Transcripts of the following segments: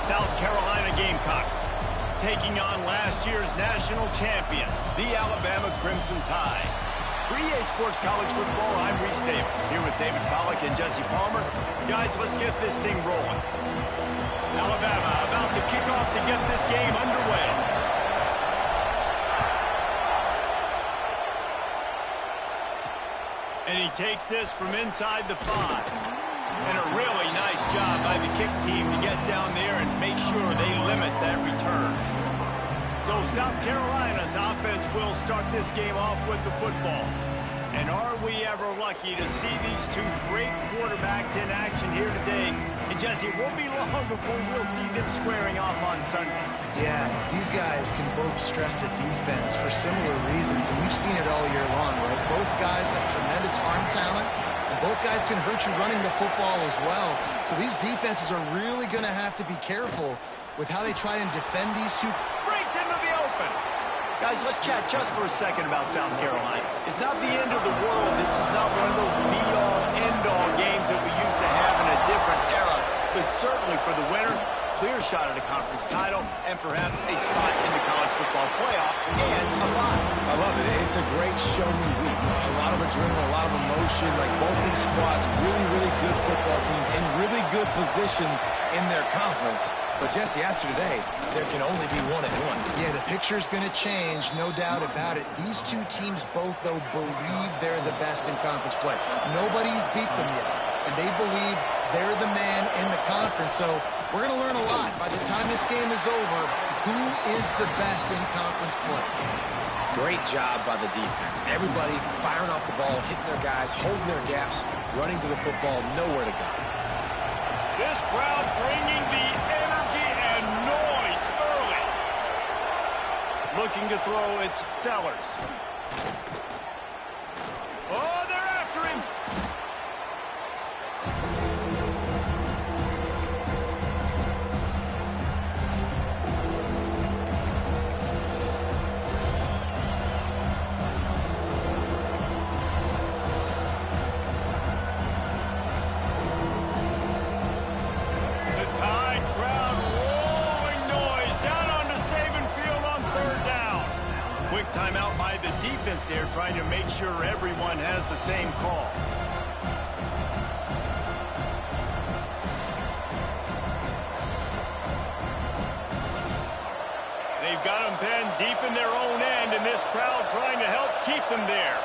South Carolina Gamecocks, taking on last year's national champion, the Alabama Crimson Tide. For EA Sports College Football, I'm Reese Davis, here with David Pollack and Jesse Palmer. Guys, let's get this thing rolling. Alabama about to kick off to get this game underway. And he takes this from inside the 5. And a really nice job by the kick team to get down there and make sure they limit that return. So South Carolina's offense will start this game off with the football. And are we ever lucky to see these two great quarterbacks in action here today? And Jesse, it won't be long before we'll see them squaring off on Sunday. Yeah, these guys can both stress a defense for similar reasons, and we've seen it all year long, right? Both guys have tremendous arm talent, and both guys can hurt you running the football as well. So these defenses are really going to have to be careful with how they try and defend these two. Breaks into the open. Guys, let's chat just for a second about South Carolina. It's not the end of the world. This is not one of those be-all, end-all games that we used to have in a different era. But certainly for the winner, clear shot at a conference title and perhaps a spot in the college football playoff and a bye. I love it. It's a great show-me week. A lot of adrenaline, a lot of emotion. Like both these squads, really, really good football teams in really good positions in their conference. But, Jesse, after today, there can only be one and one. Yeah, the picture's going to change, no doubt about it. These two teams both, though, believe they're the best in conference play. Nobody's beat them yet, and they believe they're the man in the conference. So we're going to learn a lot. By the time this game is over, who is the best in conference play? Great job by the defense. Everybody firing off the ball, hitting their guys, holding their gaps, running to the football, nowhere to go. This crowd bringing the energy and noise early. Looking to throw, it's Sellers. Oh, they're after him. Timeout by the defense there, trying to make sure everyone has the same call. They've got them pinned deep in their own end, and this crowd trying to help keep them there.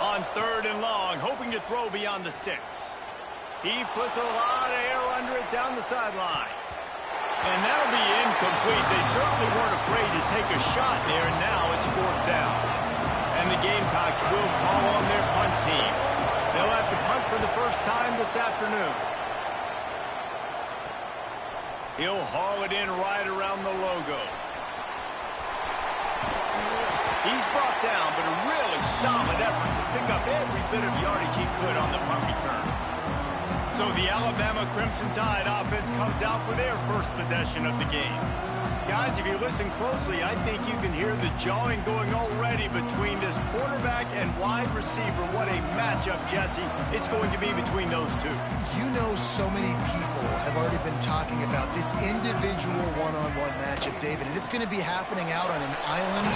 On 3rd and long, hoping to throw beyond the sticks. He puts a lot of air under it down the sideline. And that'll be incomplete. They certainly weren't afraid to take a shot there, and now it's 4th down. And the Gamecocks will call on their punt team. They'll have to punt for the first time this afternoon. He'll haul it in right around the logo. He's brought down, but a really solid effort to pick up every bit of yardage he could on the punt return. So the Alabama Crimson Tide offense comes out for their first possession of the game. Guys, if you listen closely, I think you can hear the jawing going already between this quarterback and wide receiver. What a matchup, Jesse, it's going to be between those two. You know, so many people have already been talking about this individual one-on-one matchup, David, and it's going to be happening out on an island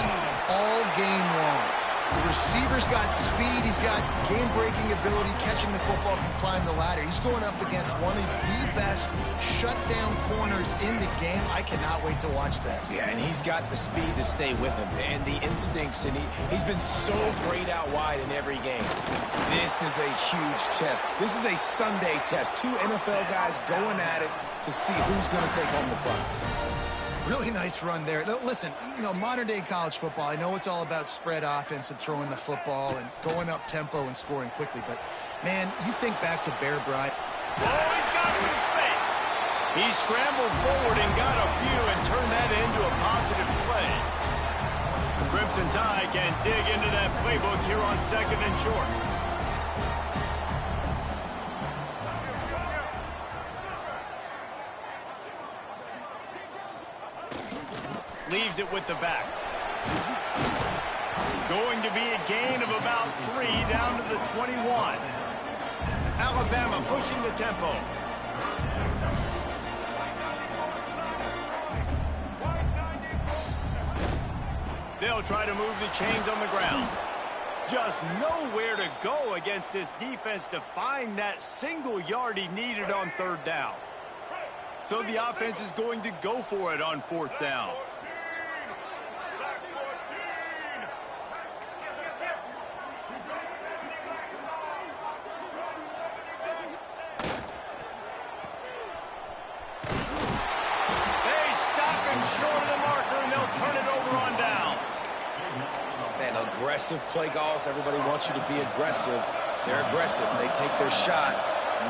all game long. The receiver's got speed, he's got game-breaking ability, catching the football, can climb the ladder. He's going up against one of the best shutdown corners in the game. I cannot wait to watch this. Yeah, and he's got the speed to stay with him and the instincts, and he's been so great out wide in every game. This is a huge test. This is a Sunday test. Two NFL guys going at it to see who's going to take home the prize. Really nice run there. Now, listen, you know, modern-day college football, I know it's all about spread offense and throwing the football and going up tempo and scoring quickly, but, man, you think back to Bear Bryant. Oh, he's got some space. He scrambled forward and got a few and turned that into a positive play. The Crimson Tide can dig into that playbook here on 2nd and short. Leaves it with the back. Going to be a gain of about 3 down to the 21. Alabama pushing the tempo. They'll try to move the chains on the ground. Just nowhere to go against this defense to find that single yard he needed on third down. So the offense is going to go for it on fourth down. They stop him short of the marker, and they'll turn it over on downs. Man, aggressive play calls. Everybody wants you to be aggressive. They're aggressive. They take their shot.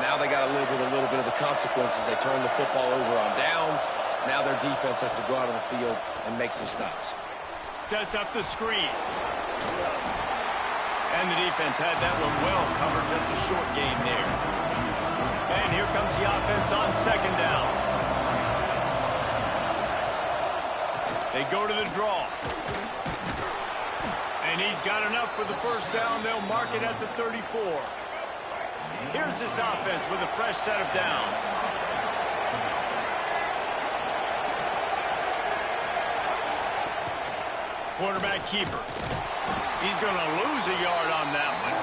Now they got to live with a little bit of the consequences. They turn the football over on downs. Now their defense has to go out on the field and make some stops. Sets up the screen. And the defense had that one well covered. Just a short game there. And here comes the offense on second down. They go to the draw. And he's got enough for the first down. They'll mark it at the 34. Here's this offense with a fresh set of downs. Quarterback keeper. He's going to lose a yard on that one.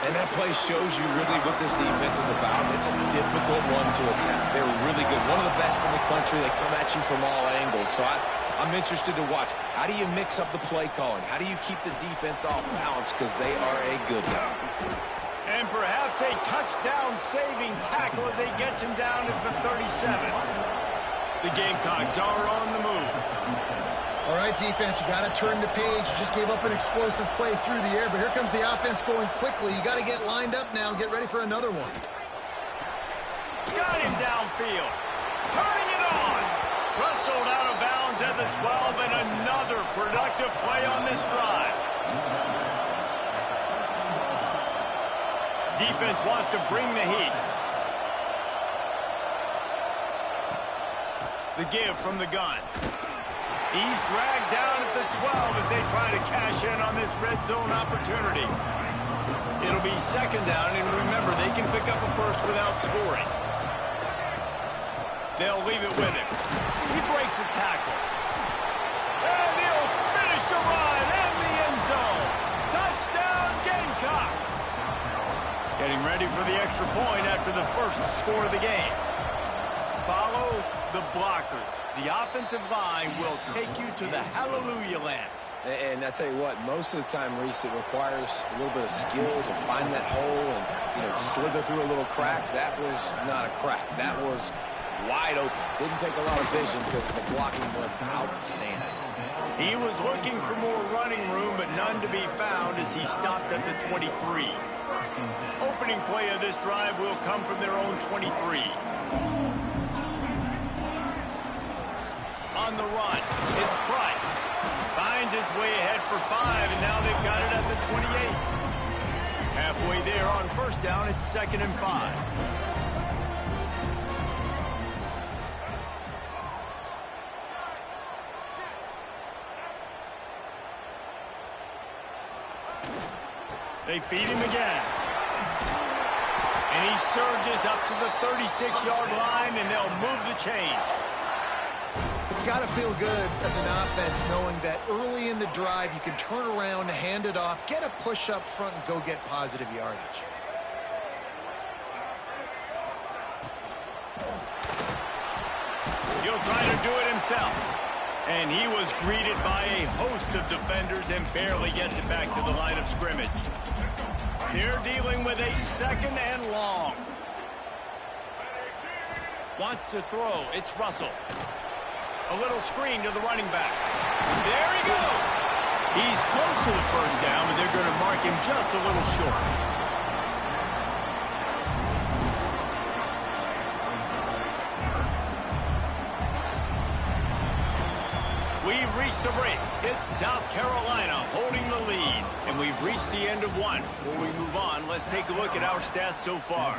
And that play shows you really what this defense is about. It's a difficult one to attack. They're really good. One of the best in the country. They come at you from all angles. So I'm interested to watch. How do you mix up the play calling? How do you keep the defense off balance? Because they are a good one. And perhaps a touchdown-saving tackle as they get him down at the 37. The Gamecocks are on the move. All right, defense, you got to turn the page. You just gave up an explosive play through the air, but here comes the offense going quickly. You got to get lined up now and get ready for another one. Got him downfield. Turning it on. Rustled out of bounds at the 12, and another productive play on this drive. Defense wants to bring the heat. The give from the gun. He's dragged down at the 12 as they try to cash in on this red zone opportunity. It'll be second down, and remember, they can pick up a first without scoring. They'll leave it with him. He breaks a tackle. And he'll finish the run in the end zone. Touchdown, Gamecocks. Getting ready for the extra point after the first score of the game. Follow the blockers. The offensive line will take you to the hallelujah land. And I tell you what, most of the time, Reese, it requires a little bit of skill to find that hole and, slither through a little crack. That was not a crack. That was wide open. Didn't take a lot of vision because the blocking was outstanding. He was looking for more running room, but none to be found as he stopped at the 23. Opening play of this drive will come from their own 23. On the run, it's Price. Finds its way ahead for 5, and now they've got it at the 28. Halfway there on first down, it's 2nd and 5. They feed him again. And he surges up to the 36-yard line, and they'll move the chains. It's got to feel good as an offense knowing that early in the drive you can turn around, hand it off, get a push up front, and go get positive yardage. He'll try to do it himself. And he was greeted by a host of defenders and barely gets it back to the line of scrimmage. They're dealing with a 2nd and long. Wants to throw. It's Russell. A little screen to the running back. There he goes. He's close to the first down, but they're going to mark him just a little short. We've reached the break. It's South Carolina holding the lead. And we've reached the end of one. Before we move on, let's take a look at our stats so far.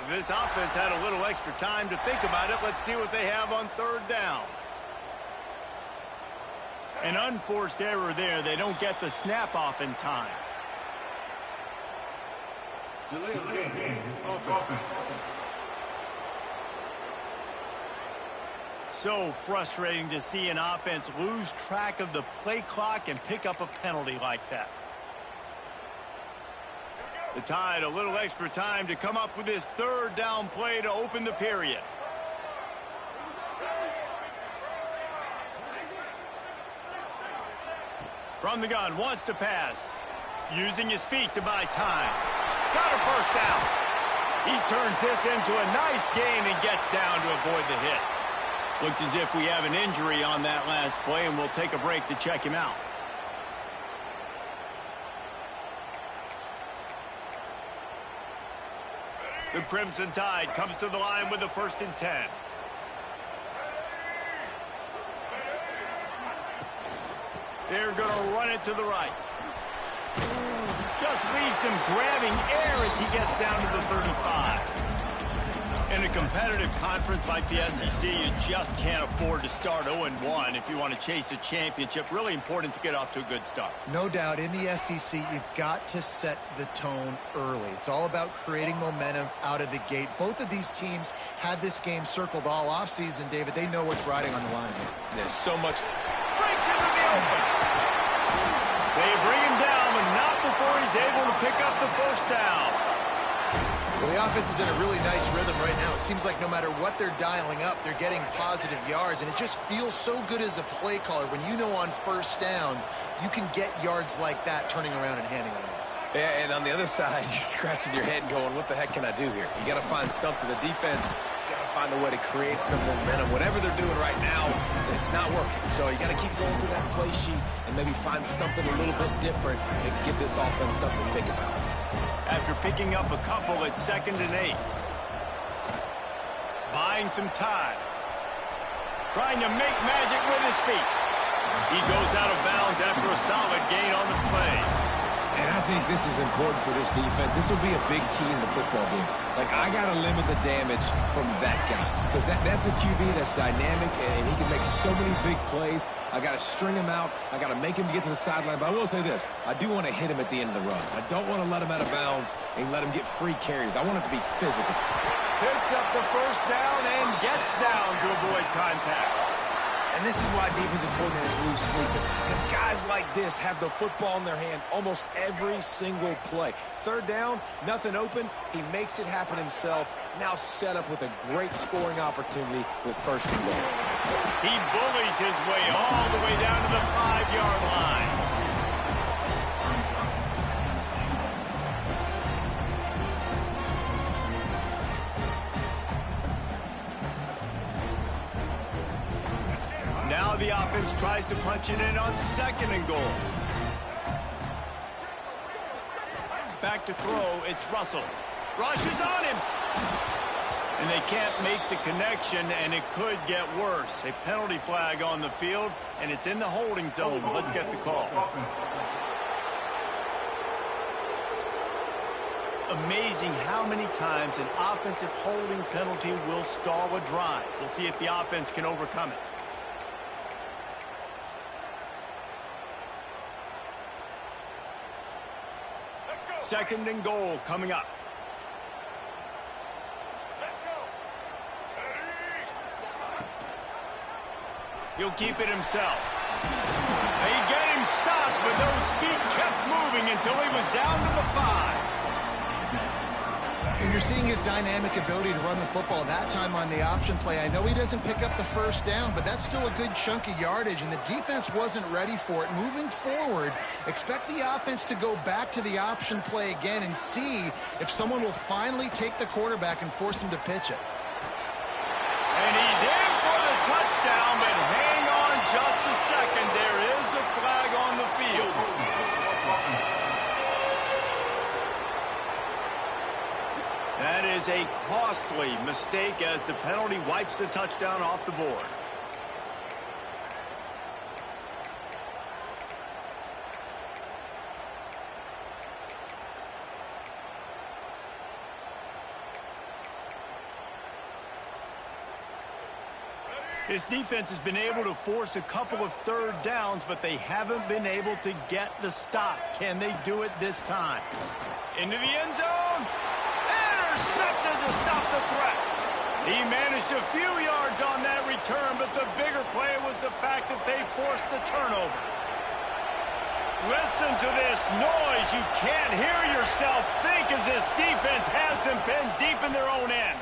This offense had a little extra time to think about it. Let's see what they have on third down. An unforced error there. They don't get the snap off in time. Delay of game. Offense. So frustrating to see an offense lose track of the play clock and pick up a penalty like that. The Tide a little extra time to come up with this third down play to open the period. From the gun, wants to pass. Using his feet to buy time. Got a first down. He turns this into a nice gain and gets down to avoid the hit. Looks as if we have an injury on that last play, and we'll take a break to check him out. The Crimson Tide comes to the line with the 1st and 10. They're going to run it to the right. Just leaves him grabbing air as he gets down to the 35. In a competitive conference like the SEC, you just can't afford to start 0-1 if you want to chase a championship. Really important to get off to a good start. No doubt, in the SEC, you've got to set the tone early. It's all about creating momentum out of the gate. Both of these teams had this game circled all offseason, David. They know what's riding on the line here. There's so much. Breaks into the open. They bring him down, but not before he's able to pick up the first down. Well, the offense is in a really nice rhythm right now. It seems like no matter what they're dialing up, they're getting positive yards, and it just feels so good as a play caller when you know on first down you can get yards like that turning around and handing it off. Yeah, and on the other side, you're scratching your head and going, what the heck can I do here? You got to find something. The defense has got to find a way to create some momentum. Whatever they're doing right now, it's not working. So you got to keep going through that play sheet and maybe find something a little bit different and give this offense something to think about. After picking up a couple at 2nd and 8. Buying some time. Trying to make magic with his feet. He goes out of bounds after a solid gain on the play. And I think this is important for this defense. This will be a big key in the football game. Like, I got to limit the damage from that guy. Because that's a QB that's dynamic, and he can make so many big plays. I got to string him out. I got to make him get to the sideline. But I will say this. I do want to hit him at the end of the runs. I don't want to let him out of bounds and let him get free carries. I want it to be physical. Picks up the first down and gets down to avoid contact. And this is why defensive coordinators lose sleeping. Because guys like this have the football in their hand almost every single play. Third down, nothing open. He makes it happen himself. Now set up with a great scoring opportunity with 1st and goal. He bullies his way all the way down to the 5-yard line. Now the offense tries to punch it in on 2nd and goal. Back to throw, it's Russell. Rush is on him. And they can't make the connection, and it could get worse. A penalty flag on the field, and it's in the holding zone. Let's get the call. Amazing how many times an offensive holding penalty will stall a drive. We'll see if the offense can overcome it. Second and goal coming up. Let's go. He'll keep it himself. They get him stopped, but those feet kept moving until he was down to the 5. And you're seeing his dynamic ability to run the football that time on the option play. I know he doesn't pick up the first down, but that's still a good chunk of yardage, and the defense wasn't ready for it. Moving forward, expect the offense to go back to the option play again and see if someone will finally take the quarterback and force him to pitch it. And he's in for the touchdown, but hang on just a second. There is a flag on the field. That is a costly mistake as the penalty wipes the touchdown off the board. This defense has been able to force a couple of third downs, but they haven't been able to get the stop. Can they do it this time? Into the end zone. Intercepted to stop the threat. He managed a few yards on that return, but the bigger play was the fact that they forced the turnover. Listen to this noise. You can't hear yourself think as this defense has them pinned deep in their own end.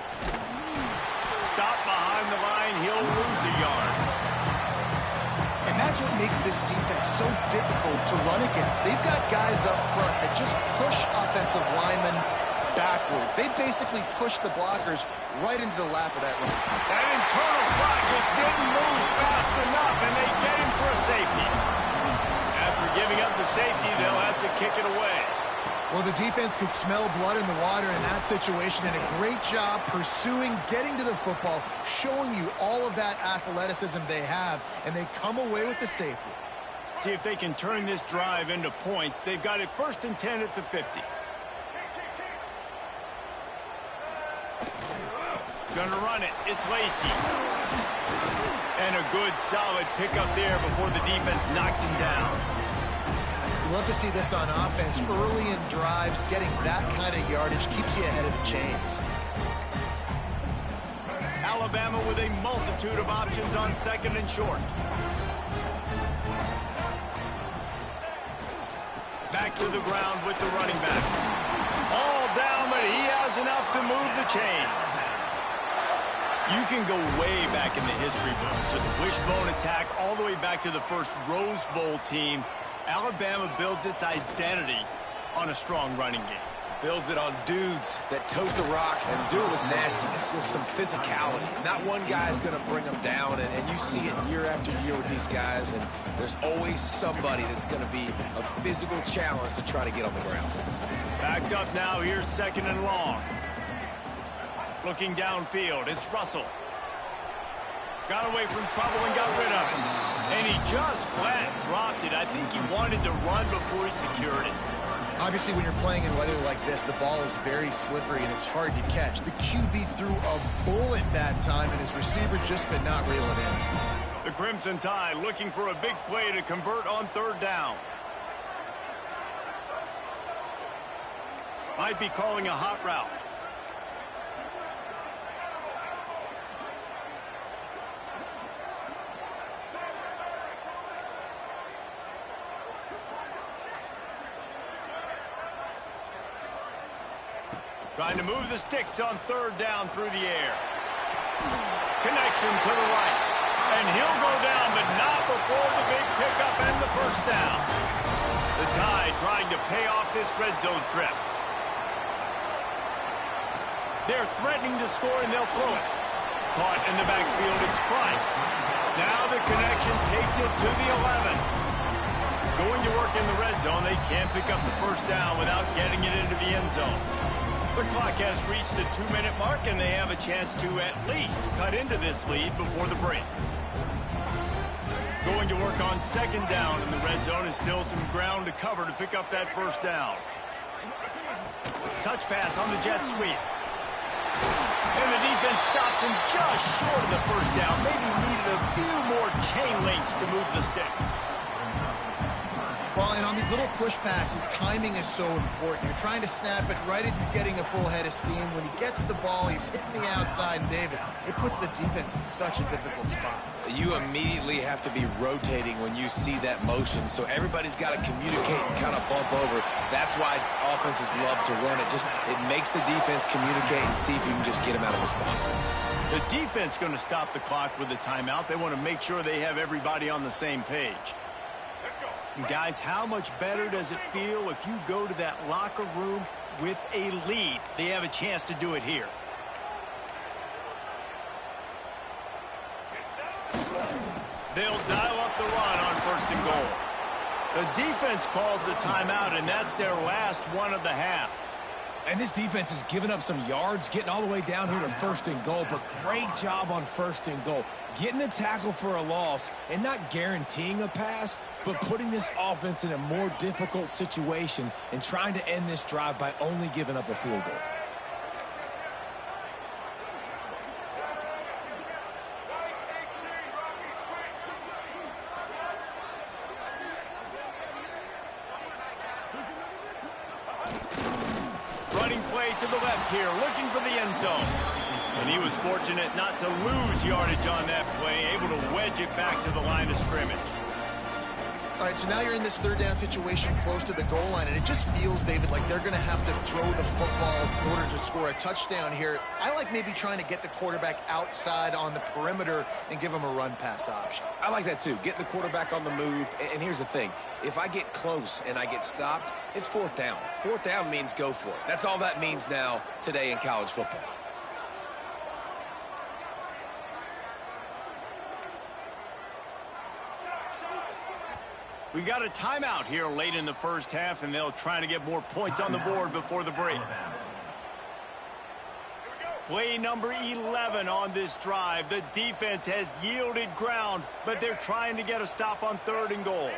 Stop behind the line, he'll lose a yard. And that's what makes this defense so difficult to run against. They've got guys up front that just push offensive linemen backwards. They basically push the blockers right into the lap of that run. That internal clock just didn't move fast enough, and they get him for a safety. After giving up the safety, they'll have to kick it away. Well, the defense could smell blood in the water in that situation, and a great job pursuing, getting to the football, showing you all of that athleticism they have, and they come away with the safety. See if they can turn this drive into points. They've got it 1st and 10 at the 50. Gonna run it. It's Lacy. And a good, solid pickup there before the defense knocks him down. Love to see this on offense. Early in drives, getting that kind of yardage keeps you ahead of the chains. Alabama with a multitude of options on 2nd and short. Back to the ground with the running back. All down, but he has enough to move the chains. You can go way back in the history books to the wishbone attack all the way back to the first Rose Bowl team. Alabama builds its identity on a strong running game. Builds it on dudes that tote the rock and do it with nastiness, with some physicality. Not one guy's going to bring them down, and you see it year after year with these guys, and there's always somebody that's going to be a physical challenge to try to get on the ground. Backed up now, here's 2nd and long. Looking downfield, it's Russell. Got away from trouble and got rid of it. And he just flat dropped it. I think he wanted to run before he secured it. Obviously, when you're playing in weather like this, the ball is very slippery and it's hard to catch. The QB threw a bullet that time, and his receiver just could not reel it in. The Crimson Tide looking for a big play to convert on 3rd down. Might be calling a hot route. Trying to move the sticks on 3rd down through the air. Connection to the right. And he'll go down, but not before the big pickup and the 1st down. The Tide trying to pay off this red zone trip. They're threatening to score, and they'll throw it. Caught in the backfield, it's Price. Now the connection takes it to the 11. Going to work in the red zone, they can't pick up the 1st down without getting it into the end zone. The clock has reached the 2-minute mark, and they have a chance to at least cut into this lead before the break. Going to work on 2nd down in the red zone, is still some ground to cover to pick up that 1st down. Touch pass on the jet sweep. And the defense stops him just short of the 1st down. Maybe needed a few more chain links to move the sticks. Well, and on these little push passes, timing is so important. You're trying to snap it right as he's getting a full head of steam. When he gets the ball, he's hitting the outside, and David, it puts the defense in such a difficult spot. You immediately have to be rotating when you see that motion, so everybody's got to communicate and kind of bump over. That's why offenses love to run it. It makes the defense communicate and see if you can just get them out of the spot. The defense going to stop the clock with a timeout. They want to make sure they have everybody on the same page. And guys, how much better does it feel if you go to that locker room with a lead? They have a chance to do it here. They'll dial up the run on 1st and goal. The defense calls the timeout, and that's their last one of the half. And this defense has given up some yards, getting all the way down here to 1st and goal, but great job on 1st and goal. Getting the tackle for a loss and not guaranteeing a pass, but putting this offense in a more difficult situation and trying to end this drive by only giving up a field goal. running play to the left here, looking for the end zone. And he was fortunate not to lose yardage on that play, able to wedge it back to the line of scrimmage. All right, so now you're in this third down situation close to the goal line, and it just feels, David, like they're going to have to throw the football in order to score a touchdown here. I like maybe trying to get the quarterback outside on the perimeter and give him a run-pass option. I like that too. Get the quarterback on the move. And here's the thing. If I get close and I get stopped, it's fourth down. Fourth down means go for it. That's all that means now today in college football. We got a timeout here late in the first half, and they'll try to get more points on the board before the break. Play number 11 on this drive. The defense has yielded ground, but they're trying to get a stop on 3rd and goal.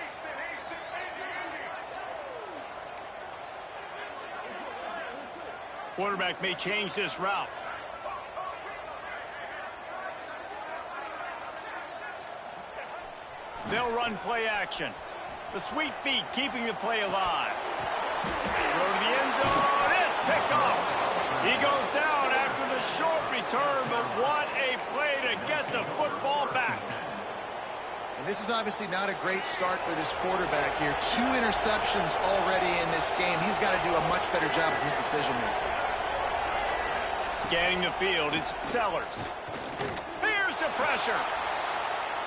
Quarterback may change this route. They'll run play action. The sweet feet keeping the play alive. Go to the end zone. It's picked off. He goes down after the short return, but what a play to get the football back. And this is obviously not a great start for this quarterback here. 2 interceptions already in this game. He's got to do a much better job with his decision-making. Scanning the field, it's Sellers. Here's the pressure.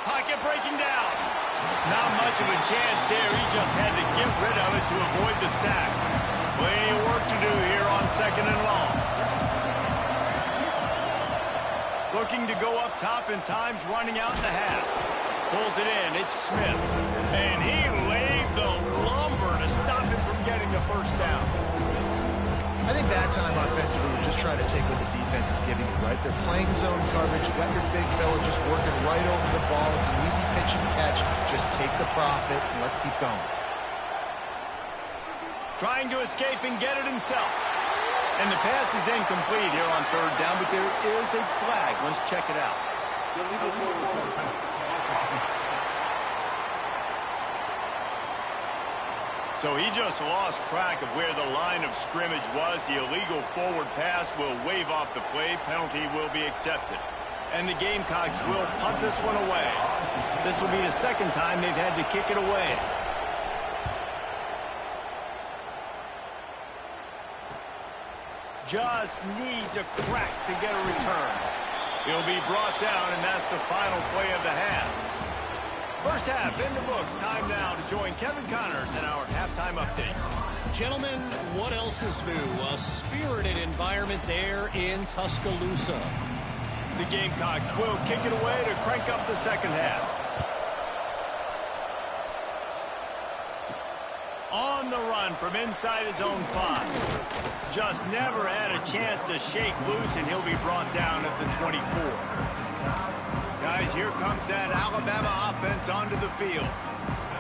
Pocket breaking down. Not much of a chance there. He just had to get rid of it to avoid the sack. Plenty of work to do here on 2nd and long. Looking to go up top, and time's running out in the half. Pulls it in. It's Smith. And he laid the lumber to stop him from getting the first down. I think that time offensively, we're just trying to take what the defense is giving you, right? They're playing zone coverage. You got your big fella just working right over the ball. It's an easy pitch and catch. Just take the profit and let's keep going. Trying to escape and get it himself. And the pass is incomplete here on 3rd down, but there is a flag. Let's check it out. So he just lost track of where the line of scrimmage was. The illegal forward pass will wave off the play. Penalty will be accepted. And the Gamecocks will punt this one away. This will be the 2nd time they've had to kick it away. Just needs a crack to get a return. He'll be brought down, and that's the final play of the half. First half in the books. Time now to join Kevin Connors in our halftime update. Gentlemen, what else is new? A spirited environment there in Tuscaloosa. The Gamecocks will kick it away to crank up the 2nd half. On the run from inside his own 5. Just never had a chance to shake loose, and he'll be brought down at the 24. Guys, here comes that Alabama offense onto the field.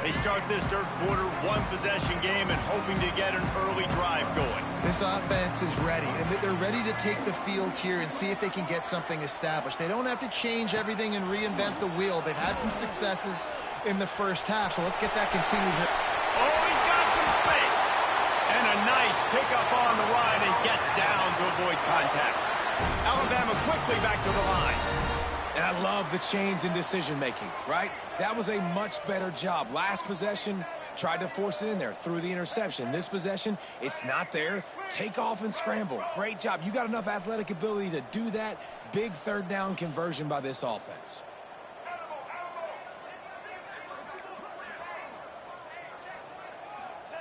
They start this 3rd quarter, 1-possession game, and hoping to get an early drive going. This offense is ready, and they're ready to take the field here and see if they can get something established. They don't have to change everything and reinvent the wheel. They've had some successes in the first half, so let's get that continued here. Oh, he's got some space. And a nice pickup on the run, and gets down to avoid contact. Alabama quickly back to the line. And I love the change in decision-making, right? That was a much better job. Last possession, tried to force it in there, threw the interception. This possession, it's not there. Take off and scramble. Great job. You got enough athletic ability to do that. Big 3rd down conversion by this offense.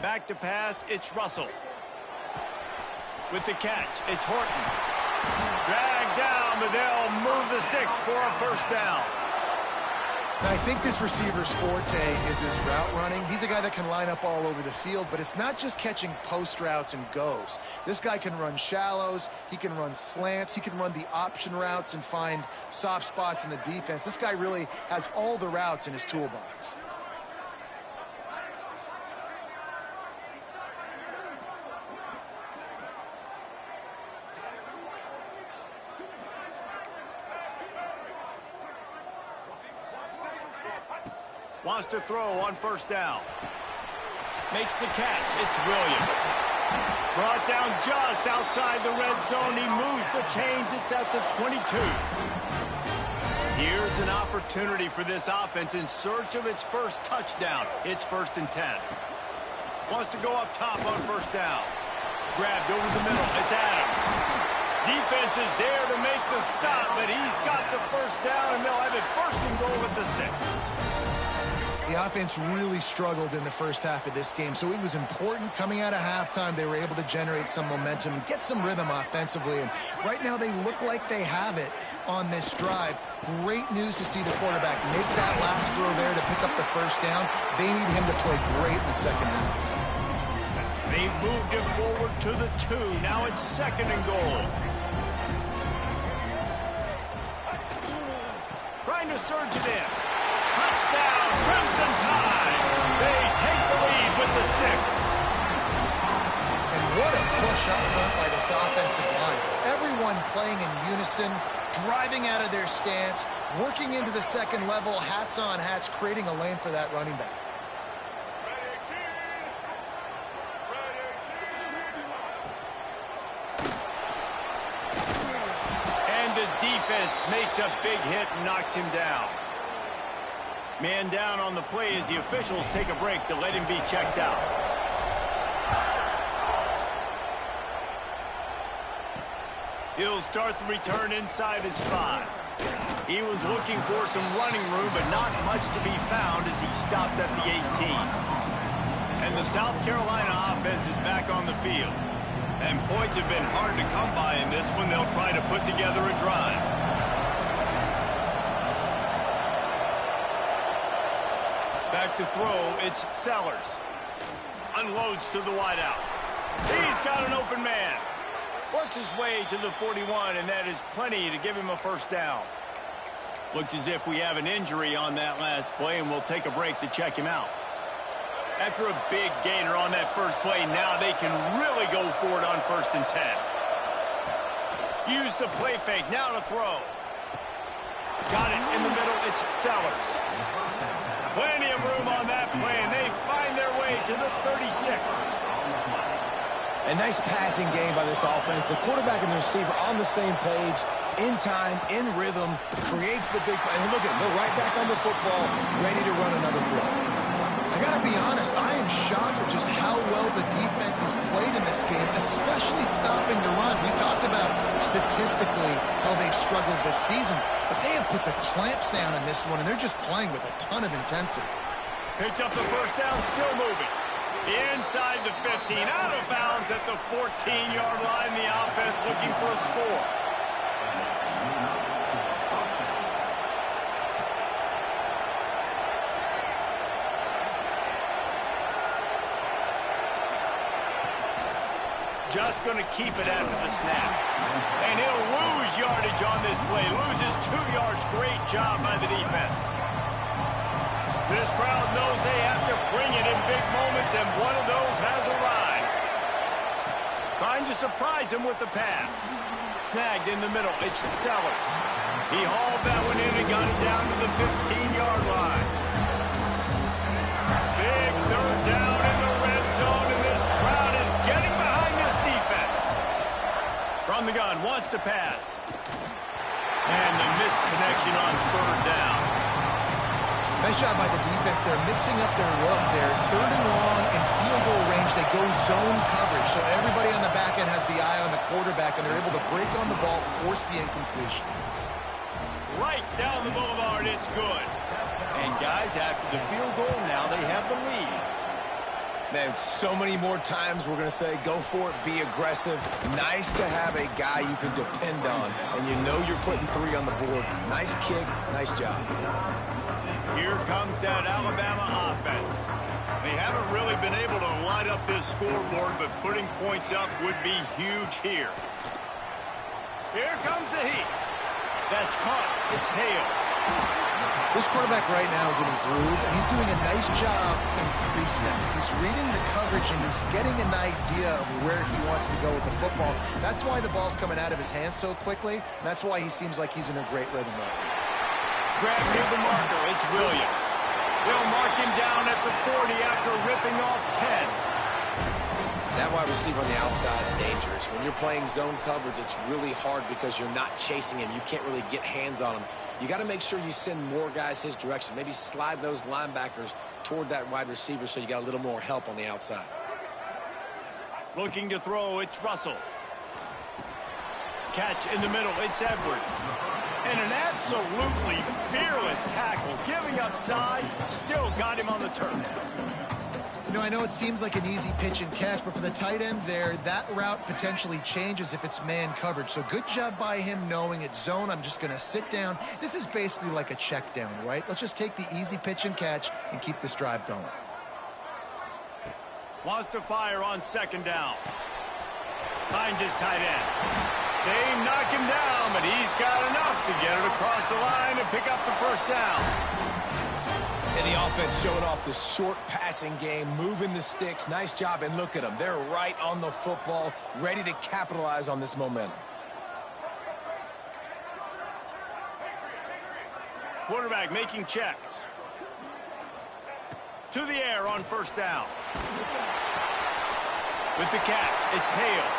Back to pass, it's Russell. With the catch, it's Horton. Dragged down, but they'll move the sticks for a 1st down. I think this receiver's forte is his route running. He's a guy that can line up all over the field, but it's not just catching post routes and goes. This guy can run shallows, he can run slants, he can run the option routes and find soft spots in the defense. This guy really has all the routes in his toolbox. Wants to throw on 1st down. Makes the catch. It's Williams. Brought down just outside the red zone. He moves the chains. It's at the 22. Here's an opportunity for this offense in search of its first touchdown. It's 1st and 10. Wants to go up top on 1st down. Grabbed over the middle. It's Adams. Defense is there to make the stop, but he's got the 1st down, and they'll have it 1st and goal at the 6. The offense really struggled in the first half of this game, so it was important coming out of halftime. They were able to generate some momentum and get some rhythm offensively, and right now they look like they have it on this drive. Great news to see the quarterback make that last throw there to pick up the 1st down. They need him to play great in the second half. They've moved him forward to the 2. Now it's 2nd and goal. Trying to surge it in. Touchdown, Crimson Tide. They take the lead with the 6. And what a push up front by this offensive line. Everyone playing in unison, driving out of their stance, working into the second level, hats on hats, creating a lane for that running back. And the defense makes a big hit and knocks him down. Man down on the play as the officials take a break to let him be checked out. He'll start the return inside his 5. He was looking for some running room, but not much to be found as he stopped at the 18. And the South Carolina offense is back on the field. And points have been hard to come by in this one. They'll try to put together a drive. Back to throw, it's Sellers. Unloads to the wideout. He's got an open man. Works his way to the 41, and that is plenty to give him a 1st down. Looks as if we have an injury on that last play, and we'll take a break to check him out. After a big gainer on that first play, now they can really go for it on 1st and 10. Use the play fake, now to throw. Got it in the middle, it's Sellers. Plenty of room on that play, and they find their way to the 36. A nice passing game by this offense. The quarterback and the receiver on the same page, in time, in rhythm, creates the big play. And look at him, they're right back on the football, ready to run another play. I got to be honest, I am shocked at just how well the defense has played in this game, especially stopping the run. We talked about statistically how they've struggled this season, but they have put the clamps down in this one, and they're just playing with a ton of intensity. Picks up the 1st down, still moving. Inside the 15, out of bounds at the 14-yard line. The offense looking for a score. Just going to keep it after the snap. And he'll lose yardage on this play. Loses 2 yards. Great job by the defense. This crowd knows they have to bring it in big moments, and one of those has arrived. Trying to surprise him with the pass. Snagged in the middle. It's Sellers. He hauled that one in and got it down to the 15-yard line. Big 3rd down in the red zone, and this crowd is getting behind this defense. From the gun, wants to pass. And the misconnection on 3rd down. Nice job by the defense. They're mixing up their look. They're 3rd and long in field goal range. They go zone coverage, so everybody on the back end has the eye on the quarterback, and they're able to break on the ball, force the incompletion. Right down the boulevard, it's good. And guys, after the field goal, now they have the lead. Man, so many more times we're going to say, go for it, be aggressive. Nice to have a guy you can depend on, and you know you're putting 3 on the board. Nice kick, nice job. Here comes that Alabama offense. They haven't really been able to light up this scoreboard, but putting points up would be huge here. Here comes the heat. That's caught. It's Hale. This quarterback right now is in a groove, and he's doing a nice job in pre-snap. He's reading the coverage, and he's getting an idea of where he wants to go with the football. That's why the ball's coming out of his hands so quickly, and that's why he seems like he's in a great rhythm right now. Grab near the marker. It's Williams. They'll mark him down at the 40 after ripping off 10. That wide receiver on the outside is dangerous. When you're playing zone coverage, it's really hard because you're not chasing him. You can't really get hands on him. You got to make sure you send more guys his direction. Maybe slide those linebackers toward that wide receiver so you got a little more help on the outside. Looking to throw, it's Russell. Catch in the middle, it's Edwards. And an absolutely fearless tackle, giving up size, still got him on the turf. You know, I know it seems like an easy pitch and catch, but for the tight end there, that route potentially changes if it's man coverage. So good job by him knowing it's zone. I'm just going to sit down. This is basically like a check down, right? Let's just take the easy pitch and catch and keep this drive going. Wants to fire on second down. Finds his tight end. They knock him down, but he's got enough to get it across the line and pick up the first down. And the offense showing off the short passing game, moving the sticks. Nice job, and look at them. They're right on the football, ready to capitalize on this momentum. Quarterback making checks. To the air on first down. With the catch, it's Hale.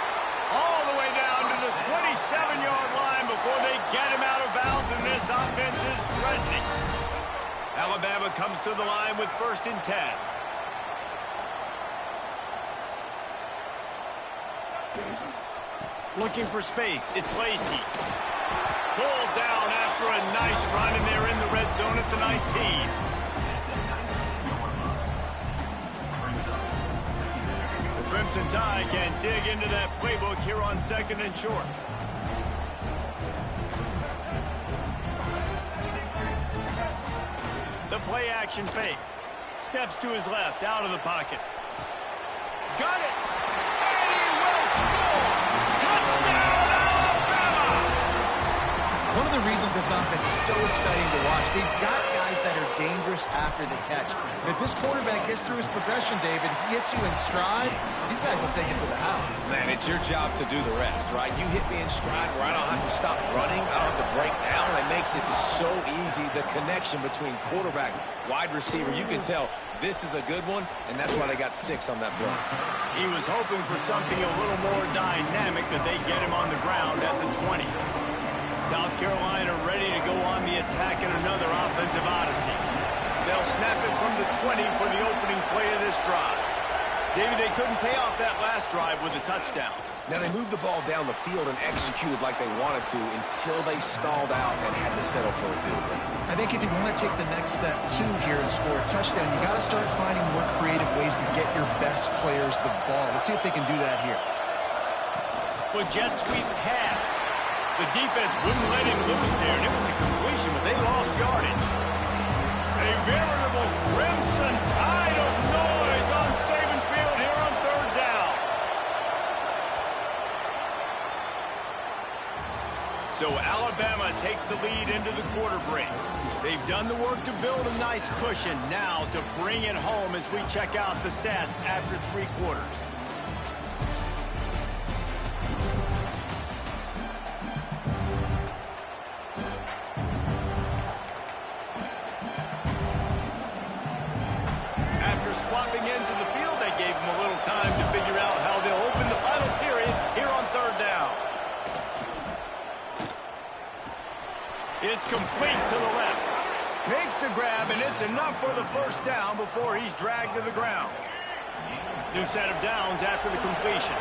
All the way down to the 27-yard line before they get him out of bounds, and this offense is threatening. Alabama comes to the line with 1st and 10. Looking for space, it's Lacy. Pulled down after a nice run, and they're in the red zone at the 19. The Crimson Tide can dig into that playbook here on 2nd and short. The play action fake. Steps to his left, out of the pocket. Got it! And he will score! Touchdown, Alabama! One of the reasons this offense is so exciting to watch, they've got guys that are dangerous after the catch. And if this quarterback gets through his progression, David, he hits you in stride, these guys will take it to the house. Man, it's your job to do the rest, right? You hit me in stride where I don't have to stop running. I don't have to break down. It makes it so easy. The connection between quarterback, wide receiver, you can tell this is a good one, and that's why they got 6 on that play. He was hoping for something a little more dynamic, that they get him on the ground at the 20. South Carolina ready to go on the attack in another offensive odyssey. They'll snap it from the 20 for the opening play of this drive. David, they couldn't pay off that last drive with a touchdown. Now, they moved the ball down the field and executed like they wanted to until they stalled out and had to settle for a field goal. I think if you want to take the next step, too, here and score a touchdown, you got to start finding more creative ways to get your best players the ball. Let's see if they can do that here. With jet sweep pass. The defense wouldn't let him loose there, and it was a completion, but they lost yardage. A veritable Crimson Tide of noise on Saban Field here on 3rd down. So Alabama takes the lead into the quarter break. They've done the work to build a nice cushion. Now to bring it home as we check out the stats after 3 quarters. Swapping into the field, they gave him a little time to figure out how they'll open the final period here on 3rd down. It's complete to the left. Makes the grab, and it's enough for the first down before he's dragged to the ground. New set of downs after the completion.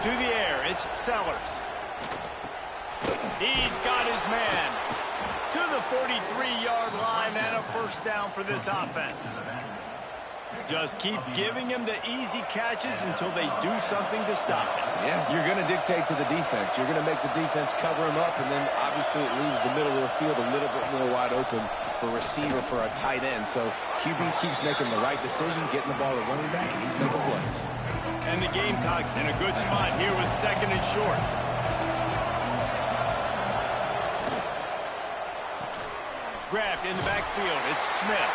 To the air, it's Sellers. He's got his man. To the 43-yard line, and a first down for this offense. Just keep giving him the easy catches until they do something to stop it. Yeah, you're going to dictate to the defense. You're going to make the defense cover him up, and then obviously it leaves the middle of the field a little bit more wide open for receiver, for a tight end. So QB keeps making the right decision, getting the ball to running back, and he's making plays. And the Gamecocks in a good spot here with 2nd and short. Grabbed in the backfield. It's Smith.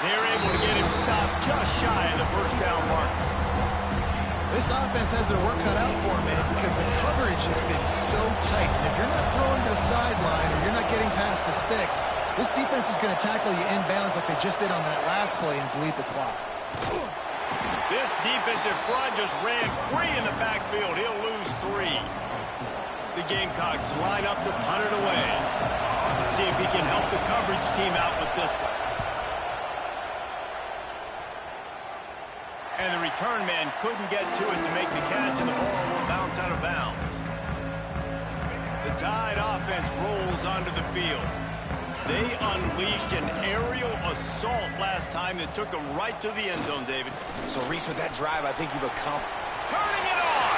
They're able to get him stopped just shy of the first down mark. This offense has their work cut out for them, man, because the coverage has been so tight. And if you're not throwing to the sideline or you're not getting past the sticks, This defense is going to tackle you inbounds like they just did on that last play and bleed the clock. This defensive front just ran free in the backfield. He'll lose 3. The Gamecocks line up to punt it away. Let's see if he can help the coverage team out with this one. And the return man couldn't get to it to make the catch, and the ball will bounce out of bounds. The Tide offense rolls onto the field. They unleashed an aerial assault last time that took them right to the end zone, David. So, Reese, with that drive, I think you've accomplished. Turning it on!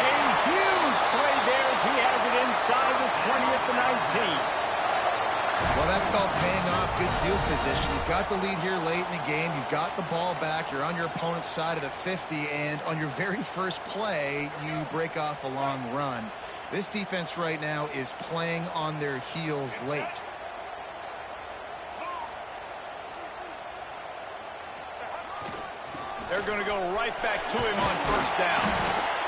A huge play there as he has it inside the 20 at the 19. Well, that's called paying off good field position. You've got the lead here late in the game. You've got the ball back. You're on your opponent's side of the 50, and on your very first play, you break off a long run. This defense right now is playing on their heels late. They're going to go right back to him on first down.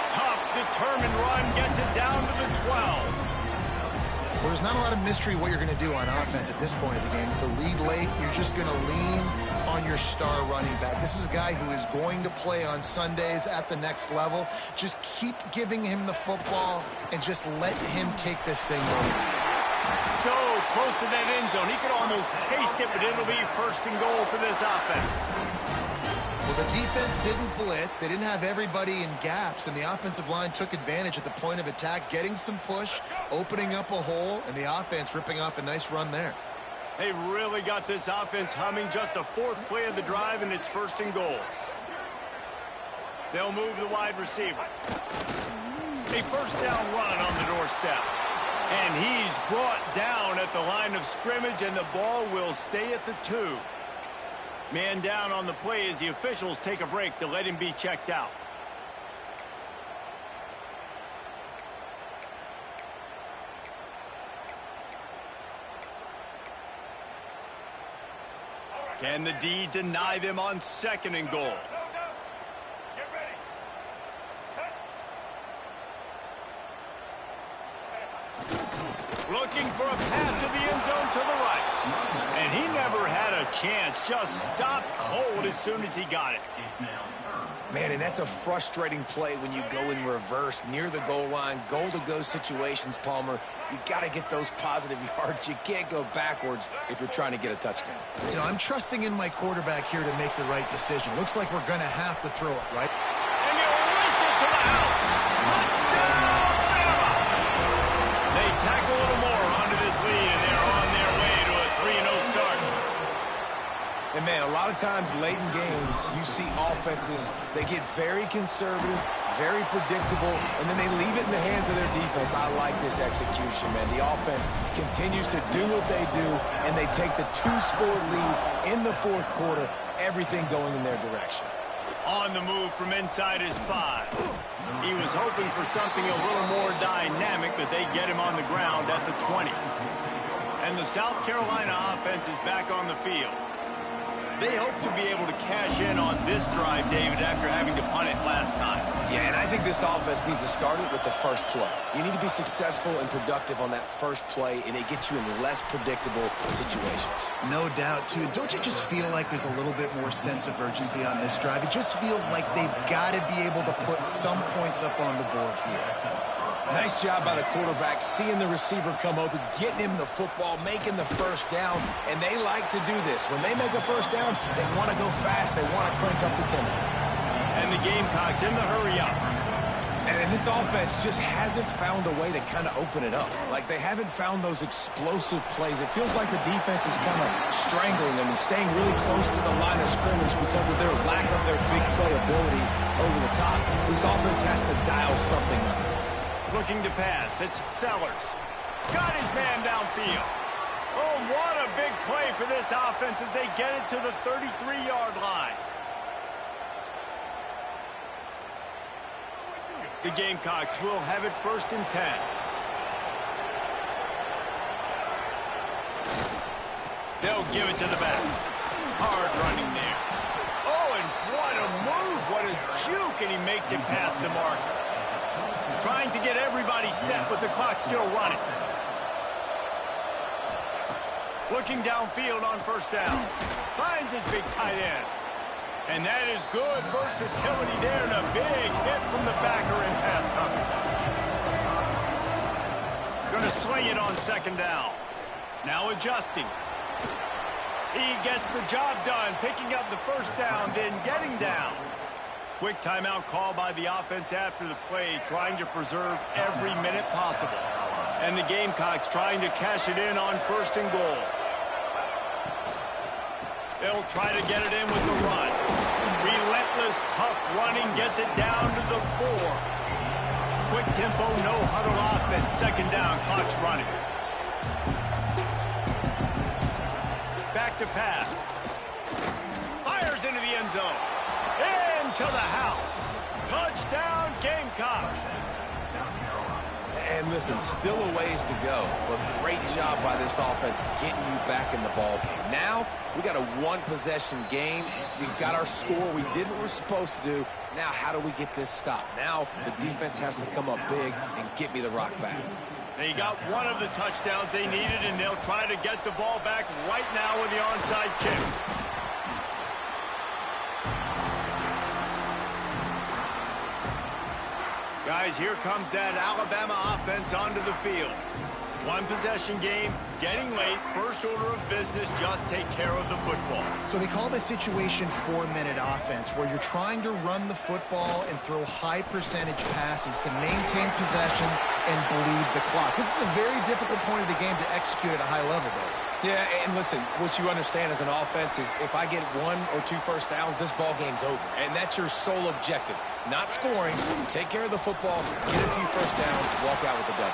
Tough, determined run, gets it down to the 12. Well, there's not a lot of mystery what you're going to do on offense at this point of the game. With the lead late, you're just going to lean on your star running back. This is a guy who is going to play on Sundays at the next level. Just keep giving him the football and just let him take this thing over. So close to that end zone. He could almost taste it, but it'll be first and goal for this offense. Well, the defense didn't blitz. They didn't have everybody in gaps, and the offensive line took advantage at the point of attack, getting some push, opening up a hole, and the offense ripping off a nice run there. They've really got this offense humming. Just the 4th play of the drive, and it's first and goal. They'll move the wide receiver. A first down run on the doorstep. And he's brought down at the line of scrimmage, and the ball will stay at the 2. Man down on the play as the officials take a break to let him be checked out. Can the D deny them on second and goal? Looking for a path to the end zone to the right. And he never had a chance. Just stopped cold as soon as he got it. Man, and that's a frustrating play when you go in reverse near the goal line, goal-to-go situations, Palmer. You got to get those positive yards. You can't go backwards if you're trying to get a touchdown. You know, I'm trusting in my quarterback here to make the right decision. Looks like we're going to have to throw it, right? And he'll race it to the house. Touchdown, Bama! They tack a little more onto this lead, and they're on their way to a 3-0 start. And, man, a lot of times late in games, you see offenses, they get very conservative, very predictable, and then they leave it in the hands of their defense. I like this execution, man. The offense continues to do what they do, and they take the 2-score lead in the 4th quarter, everything going in their direction. On the move from inside his 5. He was hoping for something a little more dynamic, but they get him on the ground at the 20. And the South Carolina offense is back on the field. They hope to be able to cash in on this drive, David, after having to punt it last time. Yeah, and I think this offense needs to start it with the first play. You need to be successful and productive on that first play, and it gets you in less predictable situations. No doubt, too. Don't you just feel like there's a little bit more sense of urgency on this drive? It just feels like they've got to be able to put some points up on the board here. Nice job by the quarterback, seeing the receiver come open, getting him the football, making the first down, and they like to do this. When they make a first down, they want to go fast, they want to crank up the tempo. And the Gamecocks in the hurry up. And this offense just hasn't found a way to kind of open it up. Like, they haven't found those explosive plays. It feels like the defense is kind of strangling them and staying really close to the line of scrimmage because of their lack of their big play ability over the top. This offense has to dial something up. Looking to pass. It's Sellers. Got his man downfield. Oh, what a big play for this offense as they get it to the 33-yard line. The Gamecocks will have it first and 10. They'll give it to the back. Hard running there. Oh, and what a move. What a juke, and he makes it past the marker. trying to get everybody set with the clock still running. Looking downfield on first down. Finds his big tight end. And that is good versatility there and a big hit from the backer in pass coverage. Going to swing it on second down. Now adjusting. He gets the job done, picking up the first down, then getting down. Quick timeout call by the offense after the play, trying to preserve every minute possible. And the Gamecocks trying to cash it in on first and goal. They'll try to get it in with the run. Relentless, tough running gets it down to the 4. Quick tempo, no huddle offense. Second down, clock's running. Back to pass. Fires into the end zone. Into the house. Touchdown, Gamecocks. And listen, still a ways to go, but great job by this offense getting you back in the ball game. Now, we got a one-possession game. We've got our score. We did what we're supposed to do. Now, how do we get this stopped? Now, the defense has to come up big and get me the rock back. They got one of the touchdowns they needed, and they'll try to get the ball back right now with the onside kick. Guys, here comes that Alabama offense onto the field. One possession game, getting late, first order of business, just take care of the football. So they call this situation 4-minute offense, where you're trying to run the football and throw high percentage passes to maintain possession and bleed the clock. This is a very difficult point of the game to execute at a high level, though. Yeah, and listen, what you understand as an offense is if I get 1 or 2 first downs, this ball game's over. And that's your sole objective. Not scoring, take care of the football, get a few first downs, walk out with the W.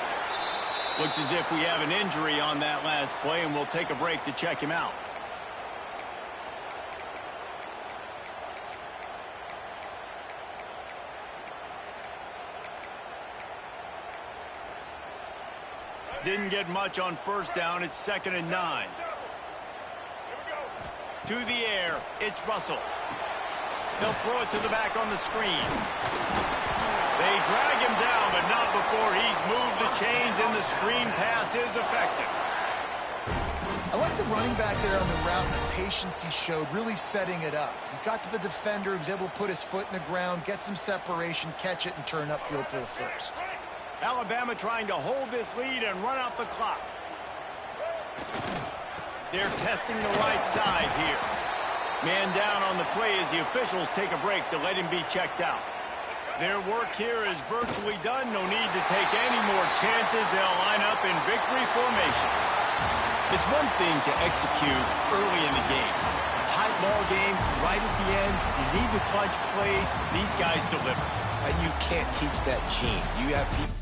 Looks as if we have an injury on that last play, and we'll take a break to check him out. Didn't get much on first down. It's 2nd and 9. To the air. It's Russell. They'll throw it to the back on the screen. They drag him down, but not before he's moved the chains, and the screen pass is effective. I like the running back there on the route and the patience he showed, really setting it up. He got to the defender, he was able to put his foot in the ground, get some separation, catch it, and turn upfield for the first. Alabama trying to hold this lead and run out the clock. They're testing the right side here. Man down on the play as the officials take a break to let him be checked out. Their work here is virtually done. No need to take any more chances. They'll line up in victory formation. It's one thing to execute early in the game. Tight ball game, right at the end. You need the clutch plays. These guys deliver. And you can't teach that gene. You have people